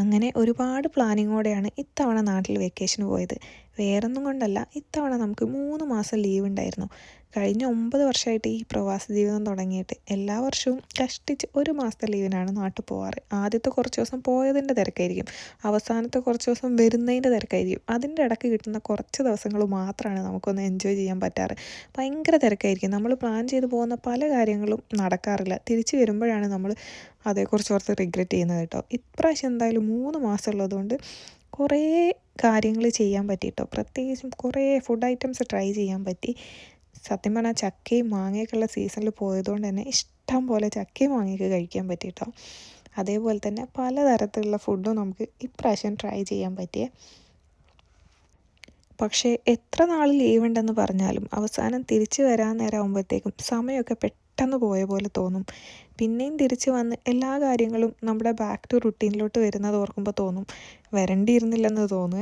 അങ്ങനെ ഒരുപാട് പ്ലാനിങ്ങോടെയാണ് ഇത്തവണ നാട്ടിൽ വെക്കേഷന് പോയത്. വേറൊന്നും കൊണ്ടല്ല, ഇത്തവണ നമുക്ക് 3 മാസം ലീവ് ഉണ്ടായിരുന്നു. കഴിഞ്ഞ 9 വർഷമായിട്ട് ഈ പ്രവാസ ജീവിതം തുടങ്ങിയിട്ട് എല്ലാ വർഷവും കഷ്ടിച്ച് 1 മാസത്തെ ലീവിനാണ് നാട്ടിൽ പോവാറ്. ആദ്യത്തെ കുറച്ച് ദിവസം പോയതിൻ്റെ തിരക്കായിരിക്കും, അവസാനത്തെ കുറച്ച് ദിവസം വരുന്നതിൻ്റെ തിരക്കായിരിക്കും. അതിൻ്റെ ഇടയ്ക്ക് കിട്ടുന്ന കുറച്ച് ദിവസങ്ങൾ മാത്രമാണ് നമുക്കൊന്ന് എൻജോയ് ചെയ്യാൻ പറ്റാറ്. ഭയങ്കര തിരക്കായിരിക്കും. നമ്മൾ പ്ലാൻ ചെയ്ത് പോകുന്ന പല കാര്യങ്ങളും നടക്കാറില്ല. തിരിച്ച് വരുമ്പോഴാണ് നമ്മൾ അതേക്കുറിച്ച് ഓർത്ത് റിഗ്രറ്റ് ചെയ്യുന്നത് കേട്ടോ. ഇപ്രാവശ്യം എന്തായാലും 3 മാസം ഉള്ളതുകൊണ്ട് കുറേ കാര്യങ്ങൾ ചെയ്യാൻ പറ്റി കേട്ടോ. പ്രത്യേകിച്ചും കുറേ ഫുഡ് ഐറ്റംസ് ട്രൈ ചെയ്യാൻ പറ്റി. സത്യം പറഞ്ഞാൽ ചക്കയും മാങ്ങയൊക്കെ ഉള്ള സീസണിൽ പോയതുകൊണ്ട് തന്നെ ഇഷ്ടം പോലെ ചക്കയും മാങ്ങയൊക്കെ കഴിക്കാൻ പറ്റി കേട്ടോ. അതേപോലെ തന്നെ പലതരത്തിലുള്ള ഫുഡും നമുക്ക് ഇപ്രാവശ്യം ട്രൈ ചെയ്യാൻ പറ്റിയേ. പക്ഷേ എത്ര നാൾ ലീവ് ഉണ്ടെന്ന് പറഞ്ഞാലും അവസാനം തിരിച്ച് വരാൻ നേരം ആകുമ്പോഴത്തേക്കും സമയമൊക്കെ പെട്ടെന്ന് പോയ പോലെ തോന്നും. പിന്നെയും തിരിച്ച് വന്ന് എല്ലാ കാര്യങ്ങളും നമ്മുടെ ബാക്ക് ടു റുട്ടീനിലോട്ട് വരുന്നത് ഓർക്കുമ്പോൾ തോന്നും വരണ്ടിയിരുന്നില്ലെന്ന് തോന്നുവേ.